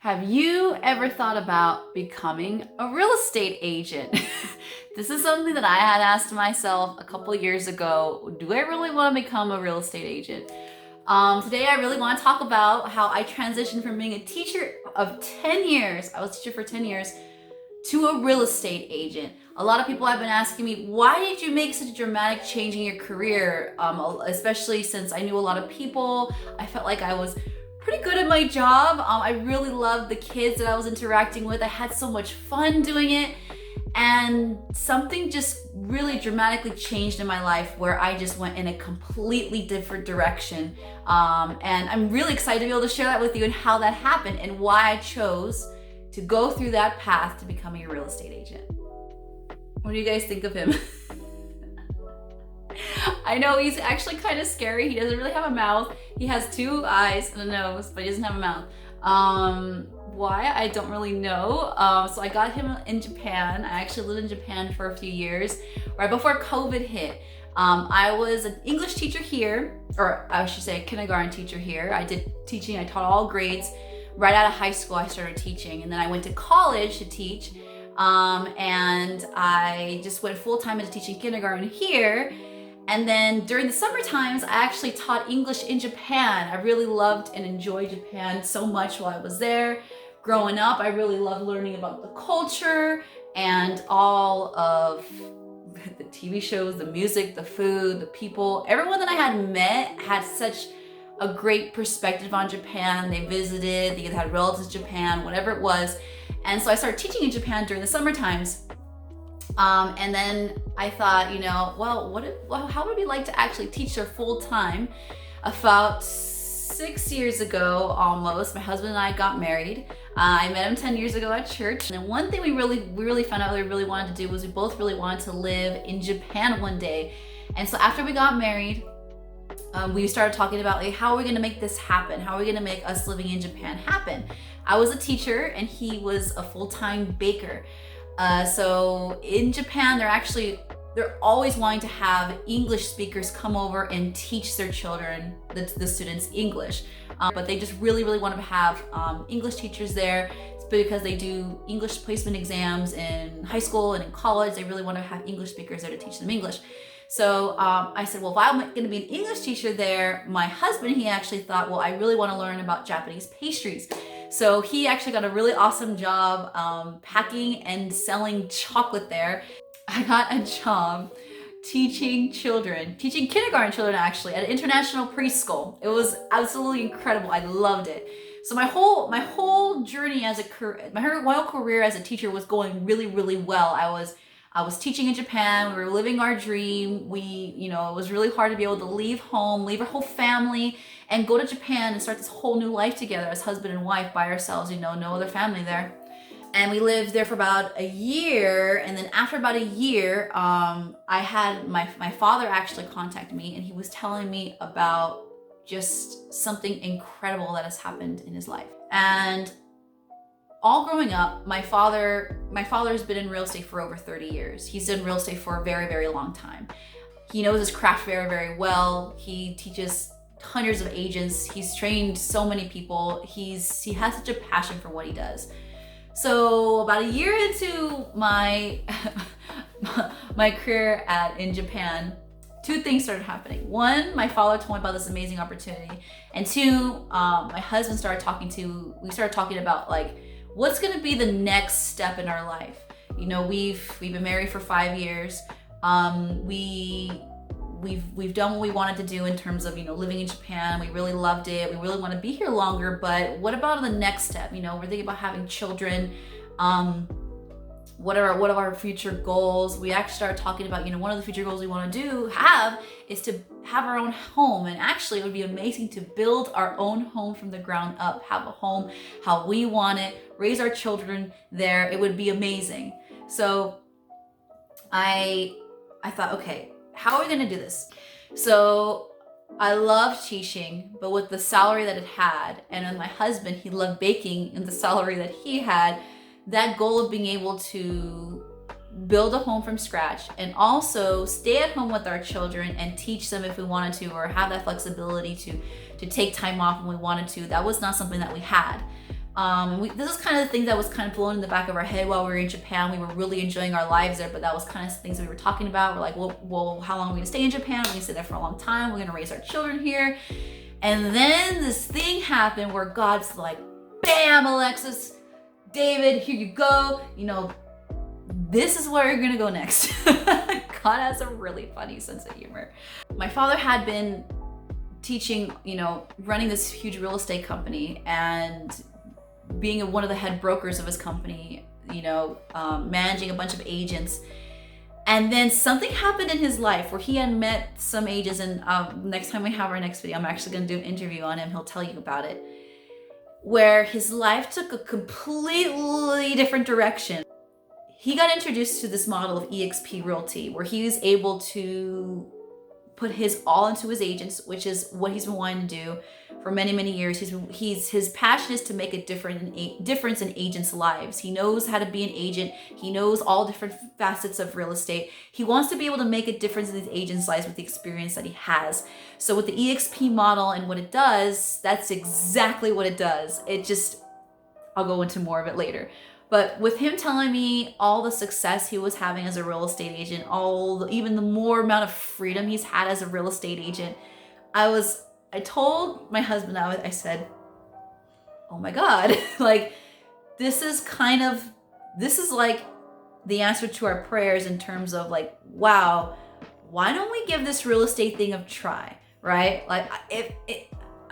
Have you ever thought about becoming a real estate agent? This is something that I had asked myself a couple of years ago. Do I really want to become a real estate agent? Today I really want to talk about how I transitioned from being a teacher of 10 years, I was a teacher for 10 years, to a real estate agent. A lot of people have been asking me, why did you make such a dramatic change in your career? Especially since I knew a lot of people. I felt like I was pretty good at my job. I really loved the kids that I was interacting with. I had so much fun doing it. And something just really dramatically changed in my life where I just went in a completely different direction. And I'm really excited to be able to share that with you and how that happened and why I chose to go through that path to becoming a real estate agent. What do you guys think of him? I know he's actually kind of scary. He doesn't really have a mouth. He has two eyes and a nose, but he doesn't have a mouth. Why? I don't really know. So I got him in Japan. I actually lived in Japan for a few years, right before COVID hit. I was an English teacher here, or I should say a kindergarten teacher here. I did teaching, I taught all grades. Right out of high school, I started teaching, and then I went to college to teach. And I just went full-time into teaching kindergarten here. And then during the summer times, I actually taught English in Japan. I really loved and enjoyed Japan so much while I was there. Growing up, I really loved learning about the culture and all of the TV shows, the music, the food, the people. Everyone that I had met had such a great perspective on Japan. They visited, they had relatives in Japan, whatever it was. And so I started teaching in Japan during the summer times. And then I thought, how would we like to actually teach there full time? About 6 years ago, almost, my husband and I got married. I met him 10 years ago at church. And one thing we really found out we really wanted to do was we both really wanted to live in Japan one day. And so after we got married, we started talking about how are we going to make this happen? How are we going to make us living in Japan happen? I was a teacher and he was a full-time baker. So in Japan, they're always wanting to have English speakers come over and teach their children, the students, English. But they just really want to have English teachers there. It's because they do English placement exams in high school and in college. They really want to have English speakers there to teach them English. So I said, well, if I'm going to be an English teacher there, my husband, he actually thought, well, I really want to learn about Japanese pastries. So he actually got a really awesome job packing and selling chocolate there. I got a job teaching kindergarten children actually, at an international preschool. It was absolutely incredible. I loved it. So my whole journey as my whole career as a teacher was going really well. I was teaching in Japan. We were living our dream. It was really hard to be able to leave home, leave our whole family, and go to Japan and start this whole new life together as husband and wife by ourselves, no other family there. And we lived there for about a year. And then after about a year, I had my father actually contact me, and he was telling me about just something incredible that has happened in his life. And all growing up, my father's been in real estate for over 30 years. He's done real estate for a very long time. He knows his craft very well. He teaches hundreds of agents. He's trained so many people. He has such a passion for what he does. So about a year into my career in Japan, two things started happening. One, my father told me about this amazing opportunity. And two, my husband we started talking about what's going to be the next step in our life. We've been married for 5 years. We've done what we wanted to do in terms of, living in Japan. We really loved it. We really want to be here longer, but what about the next step? We're thinking about having children. What are our future goals? We actually started talking about, one of the future goals we want to have is to have our own home. And actually it would be amazing to build our own home from the ground up, have a home how we want it, raise our children there. It would be amazing. So I thought, okay, how are we going to do this? So I loved teaching, but with the salary that it had, and then my husband, he loved baking, and the salary that he had, that goal of being able to build a home from scratch and also stay at home with our children and teach them if we wanted to, or have that flexibility to take time off when we wanted to, that was not something that we had. This is kind of the thing that was kind of blowing in the back of our head while we were in Japan. We were really enjoying our lives there, but that was kind of things that we were talking about. We're like, well, how long are we gonna stay in Japan? We're gonna stay there for a long time. We're gonna raise our children here. And then this thing happened where God's like, bam, Alexis, David, here you go. You know, this is where you're gonna go next. God has a really funny sense of humor. My father had been teaching, you know, running this huge real estate company and being one of the head brokers of his company, you know, managing a bunch of agents. And then something happened in his life where he had met some agents, and next time we have our next video, I'm actually gonna do an interview on him. He'll tell you about it, where his life took a completely different direction. He got introduced to this model of eXp Realty, where he was able to put his all into his agents, which is what he's been wanting to do for many, many years. His passion is to make a difference in agents' lives. He knows how to be an agent. He knows all different facets of real estate. He wants to be able to make a difference in these agents' lives with the experience that he has. So with the eXp model and what it does, that's exactly what it does. I'll go into more of it later. But with him telling me all the success he was having as a real estate agent, even the more amount of freedom he's had as a real estate agent, I told my husband, I said, oh my God, like, this is like the answer to our prayers in terms of like, wow, why don't we give this real estate thing a try, right? Like,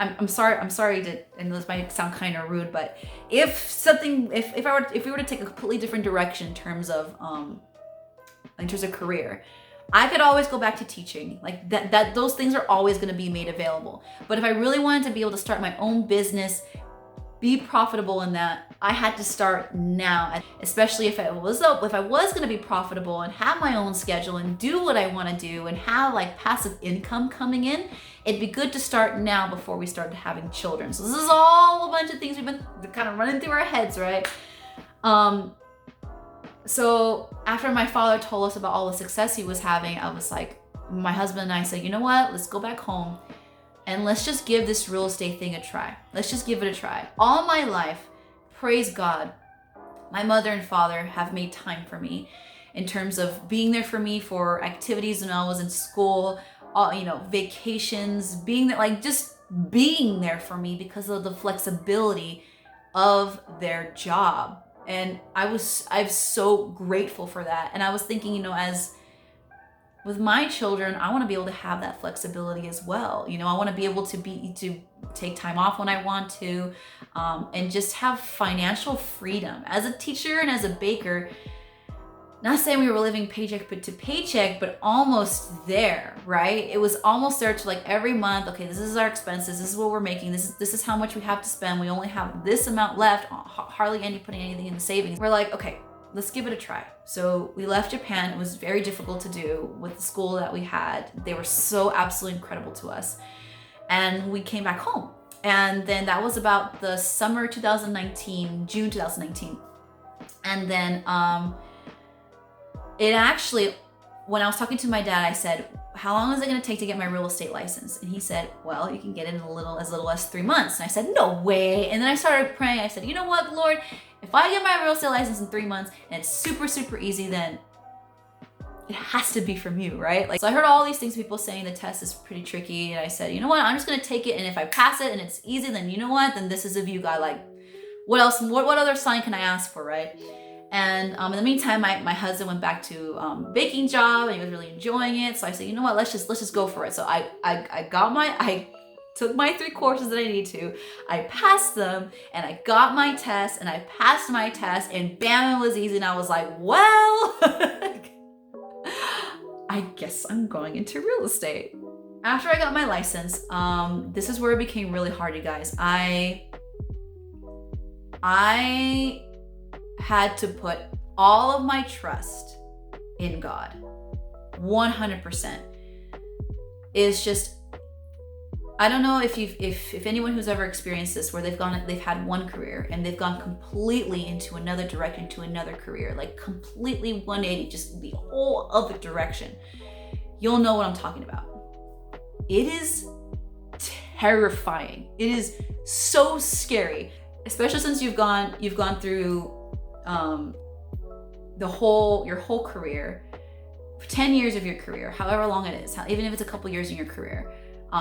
I'm sorry to, and this might sound kind of rude, but if we were to take a completely different direction in terms of career, I could always go back to teaching. Like that those things are always going to be made available. But if I really wanted to be able to start my own business, be profitable in that, I had to start now. Especially if I was going to be profitable and have my own schedule and do what I want to do and have like passive income coming in, it'd be good to start now before we started having children. So this is all a bunch of things we've been kind of running through our heads, right? So after my father told us about all the success he was having, I was like, my husband and I said, you know what? Let's go back home and let's just give this real estate thing a try. Let's just give it a try. All my life, praise God, my mother and father have made time for me in terms of being there for me for activities when I was in school, vacations, being there, like just being there for me because of the flexibility of their job. And I'm so grateful for that. And I was thinking, as with my children, I want to be able to have that flexibility as well. I want to be able to take time off when I want to, and just have financial freedom. As a teacher and as a baker, not saying we were living paycheck to paycheck, but almost there, right? It was almost there to like every month, okay, this is our expenses, this is what we're making, this is how much we have to spend, we only have this amount left, hardly putting anything in the savings. We're like, okay, let's give it a try. So we left Japan. It was very difficult to do with the school that we had. They were so absolutely incredible to us. And we came back home. And then that was about the summer 2019, June 2019. And then it actually, when I was talking to my dad, I said, how long is it going to take to get my real estate license? And he said, well, you can get it in as little as 3 months. And I said, no way. And then I started praying. I said, you know what, Lord, if I get my real estate license in 3 months and it's super, super easy, then it has to be from you, right? So I heard all these things, people saying the test is pretty tricky. And I said, you know what, I'm just going to take it. And if I pass it and it's easy, then you know what, then this is of you, God. Like, what else, what other sign can I ask for, right? And in the meantime, my husband went back to baking job and he was really enjoying it. So I said, you know what, let's just go for it. So I took my 3 courses that I need to. I passed them and I got my test and I passed my test and bam, it was easy. And I was like, well, I guess I'm going into real estate. After I got my license, this is where it became really hard, you guys. I had to put all of my trust in God. 100%. It's just, I don't know if anyone who's ever experienced this, where they've had one career and they've gone completely into another direction, to another career, like completely 180, just the whole other direction. You'll know what I'm talking about. It is terrifying. It is so scary. especially since you've gone through your whole career, 10 years of your career, however long it is, even if it's a couple years in your career,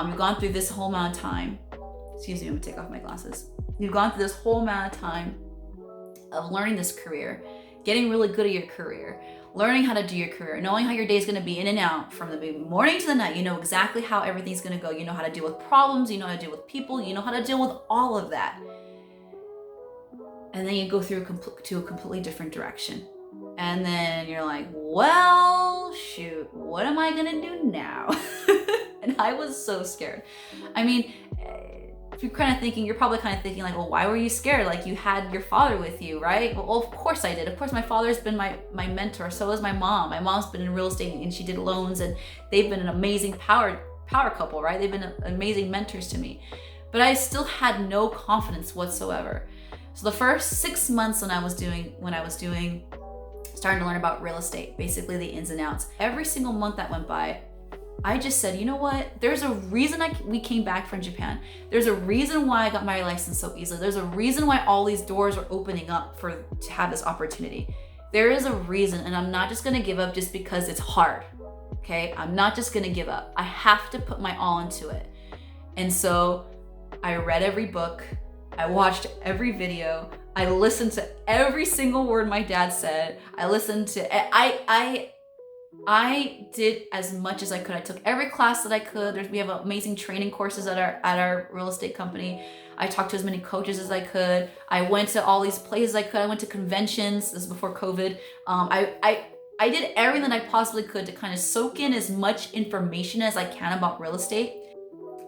you've gone through this whole amount of time. Excuse me, I'm gonna take off my glasses. You've gone through this whole amount of time of learning this career, getting really good at your career, learning how to do your career, knowing how your day is going to be in and out from the morning to the night. You know exactly how everything's going to go. You know how to deal with problems. You know how to deal with people. You know how to deal with all of that. And then you go through to a completely different direction. And then you're like, well, shoot, what am I going to do now? And I was so scared. I mean, if you're probably kind of thinking like, well, why were you scared? Like, you had your father with you, right? Well, of course I did. Of course, my father's been my mentor. So is my mom. My mom's been in real estate and she did loans, and they've been an amazing power couple, right? They've been amazing mentors to me. But I still had no confidence whatsoever. So the first 6 months when I was starting to learn about real estate, basically the ins and outs, every single month that went by, I just said, you know what? There's a reason we came back from Japan. There's a reason why I got my license so easily. There's a reason why all these doors are opening up to have this opportunity. There is a reason, and I'm not just gonna give up just because it's hard, okay? I'm not just gonna give up. I have to put my all into it. And so I read every book, I watched every video, I listened to every single word my dad said. I did as much as I could. I took every class that I could. We have amazing training courses at our real estate company. I talked to as many coaches as I could. I went to all these places I could. I went to conventions. This is before COVID. I did everything that I possibly could to kind of soak in as much information as I can about real estate.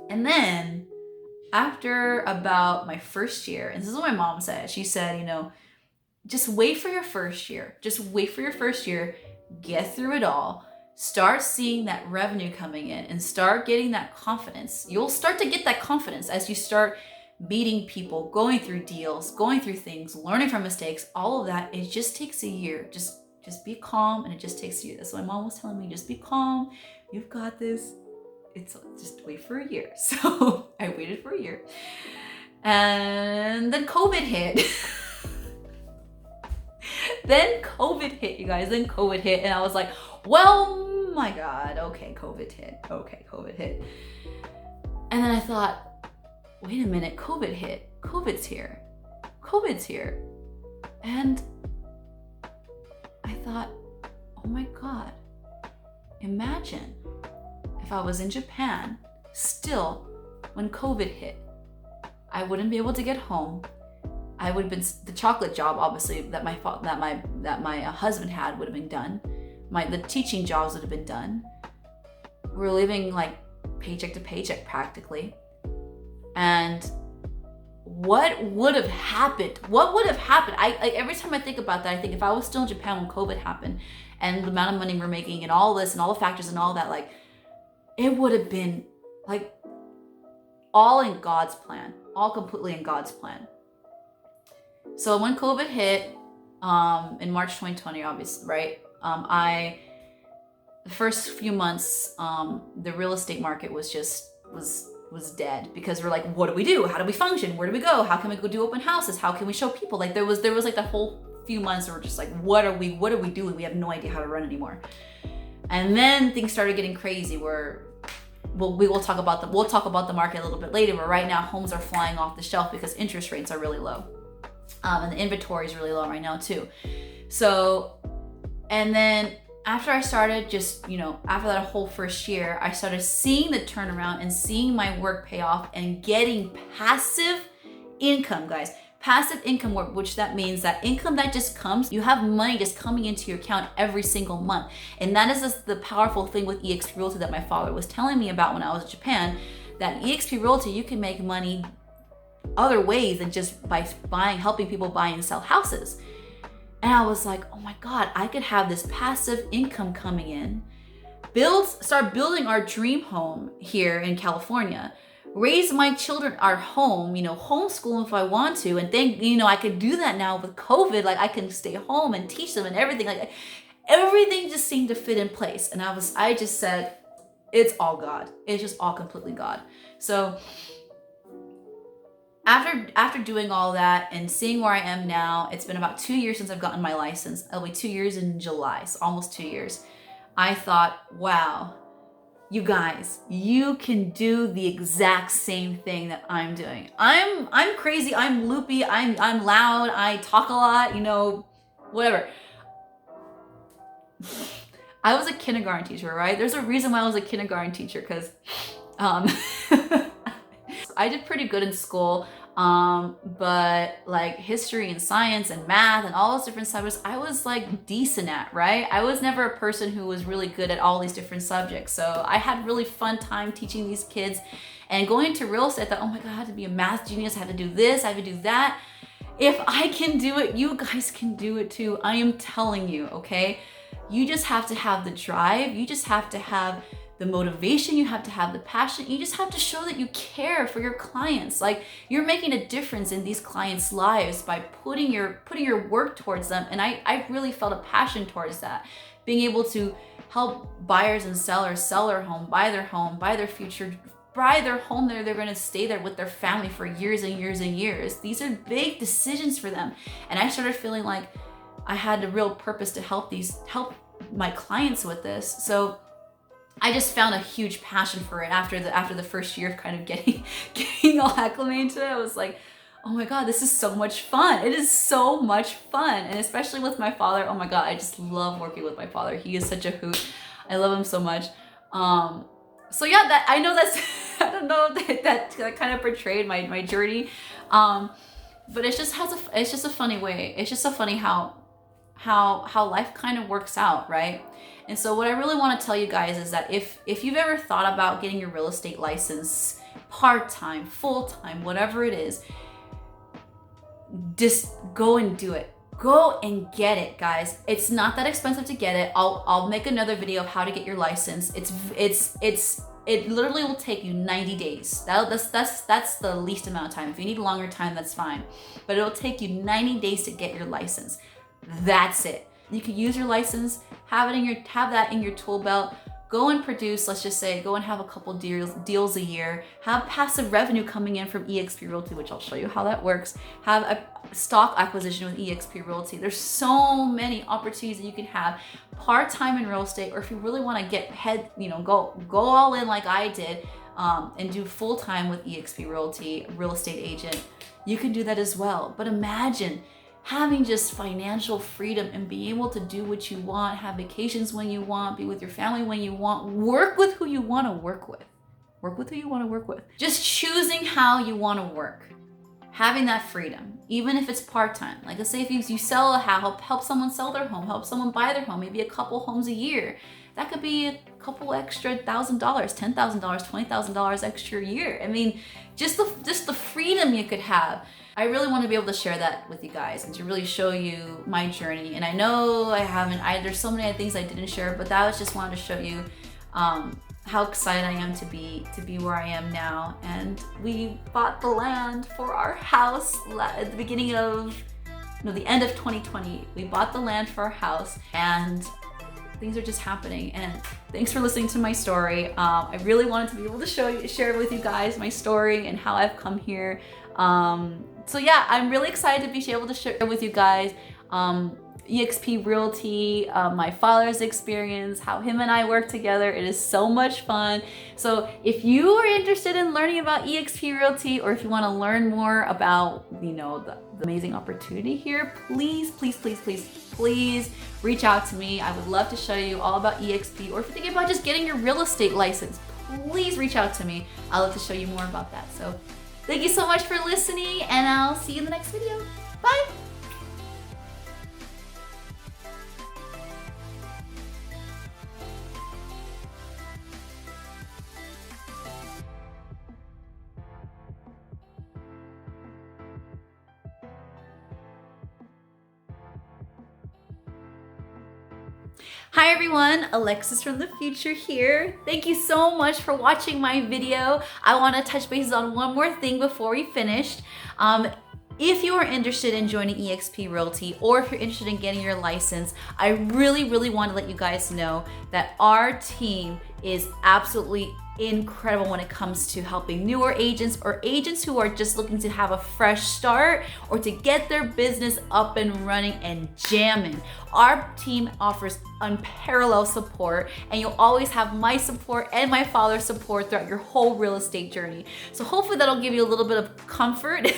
And then after about my first year, and this is what my mom said. She said, you know, just wait for your first year. Just wait for your first year. Get through it all, start seeing that revenue coming in, and start getting that confidence. You'll start to get that confidence as you start meeting people, going through deals, going through things, learning from mistakes, all of that. It just takes a year. Just be calm, and it just takes a year. That's what my mom was telling me. Just be calm. You've got this. It's just wait for a year. So I waited for a year. And then COVID hit. Then COVID hit, you guys. Then COVID hit, and I was like, well, my God, okay, COVID hit. And then I thought, wait a minute, COVID hit. COVID's here. And I thought, oh my God, imagine if I was in Japan still when COVID hit. I wouldn't be able to get home. I would have been, the chocolate job, obviously, that my husband had would have been done. The teaching jobs would have been done. We're living like paycheck to paycheck practically. And what would have happened? Every time I think about that, I think if I was still in Japan when COVID happened and the amount of money we're making and all this and all the factors and all that, like, it would have been like all in God's plan, all completely in God's plan. So when COVID hit in March 2020, obviously, right? The first few months, the real estate market was dead, because we're like, what do we do? How do we function? Where do we go? How can we go do open houses? How can we show people? Like there was like the whole few months where we're just like, what are we doing? We have no idea how to run anymore. And then things started getting crazy where we'll talk about the market a little bit later, but right now homes are flying off the shelf because interest rates are really low. And the inventory is really low right now too. So, and then after I started after that whole first year, I started seeing the turnaround and seeing my work pay off and getting passive income, guys. Passive income, which that means that income that just comes, you have money just coming into your account every single month. And that is the powerful thing with eXp Realty that my father was telling me about when I was in Japan, that eXp Realty, you can make money other ways than just by helping people buy and sell houses. And I was like, oh my God, I could have this passive income coming in, start building our dream home here in California, raise my children, our home, homeschool them if I want to. And then, I could do that now with COVID. Like I can stay home and teach them and everything. Like everything just seemed to fit in place. And I just said, it's all God. It's just all completely God. So after doing all that and seeing where I am now, it's been about 2 years since I've gotten my license. It'll be 2 years in July, so almost 2 years. I thought, wow, you guys, you can do the exact same thing that I'm doing. I'm crazy, I'm loopy, I'm loud, I talk a lot, you know, whatever. I was a kindergarten teacher, right? There's a reason why I was a kindergarten teacher, because I did pretty good in school, but like history and science and math and all those different subjects, I was like decent at, right? I was never a person who was really good at all these different subjects. So I had really fun time teaching these kids, and going into real estate, I thought, oh my God, I had to be a math genius. I had to do this, I had to do that. If I can do it, you guys can do it too. I am telling you, okay? You just have to have the drive. You just have to have the motivation, you have to have the passion, you just have to show that you care for your clients. Like, you're making a difference in these clients' lives by putting your work towards them. And I really felt a passion towards that. Being able to help buyers and sellers sell their home, buy their future, buy their home there. They're gonna stay there with their family for years and years and years. These are big decisions for them. And I started feeling like I had a real purpose to help my clients with this. So I just found a huge passion for it after the first year of kind of getting all acclimated to it. I was like, oh my God, this is so much fun. It is so much fun. And especially with my father, oh my God, I just love working with my father. He is such a hoot. I love him so much. So yeah, that I know that's I don't know that kind of portrayed my journey. But it's just a funny way. It's just so funny how life kind of works out, right? And so what I really want to tell you guys is that if you've ever thought about getting your real estate license part-time, full-time, whatever it is, just go and do it. Go and get it, guys. It's not that expensive to get it. I'll make another video of how to get your license. It literally will take you 90 days. That's the least amount of time. If you need longer time, that's fine. But it'll take you 90 days to get your license. That's it. You can use your license, have that in your tool belt, go and produce, let's just say, go and have a couple deals a year, have passive revenue coming in from eXp Realty, which I'll show you how that works, have a stock acquisition with eXp Realty. There's so many opportunities that you can have part-time in real estate, or if you really want to go all in like I did, and do full-time with eXp Realty, real estate agent, you can do that as well. But imagine having just financial freedom and being able to do what you want, have vacations when you want, be with your family when you want, work with who you want to work with. Work with who you want to work with. Just choosing how you want to work. Having that freedom, even if it's part-time. Like, let's say if you sell a house, help someone sell their home, help someone buy their home, maybe a couple homes a year. That could be a couple extra $1,000, $10,000, $20,000 extra a year. I mean, just the freedom you could have. I really want to be able to share that with you guys and to really show you my journey. And I know there's so many things I didn't share, but that was just wanted to show you how excited I am to be where I am now. And we bought the land for our house at the beginning of, the end of 2020. We bought the land for our house, and things are just happening. And thanks for listening to my story. I really wanted to be able to share with you guys my story and how I've come here. So yeah, I'm really excited to be able to share with you guys eXp Realty, my father's experience, how him and I work together. It is so much fun. So if you are interested in learning about eXp Realty, or if you want to learn more about, the amazing opportunity here, please reach out to me. I would love to show you all about eXp, or if you're thinking about just getting your real estate license, please reach out to me. I'd love to show you more about that. So thank you so much for listening, and I'll see you in the next video. Bye! Hi everyone, Alexis from the future here. Thank you so much for watching my video. I want to touch bases on one more thing before we finish. If you are interested in joining eXp Realty, or if you're interested in getting your license, I really want to let you guys know that our team is absolutely incredible when it comes to helping newer agents or agents who are just looking to have a fresh start or to get their business up and running and jamming. Our team offers unparalleled support, and you'll always have my support and my father's support throughout your whole real estate journey. So hopefully that'll give you a little bit of comfort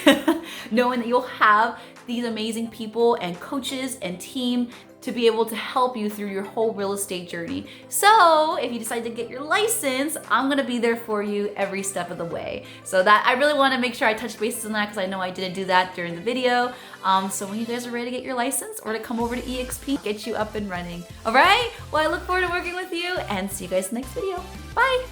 knowing that you'll have these amazing people and coaches and team to be able to help you through your whole real estate journey. So if you decide to get your license, I'm gonna be there for you every step of the way. So that I really wanna make sure I touch bases on that because I know I didn't do that during the video. So when you guys are ready to get your license or to come over to eXp, get you up and running. All right? Well, I look forward to working with you and see you guys in the next video. Bye.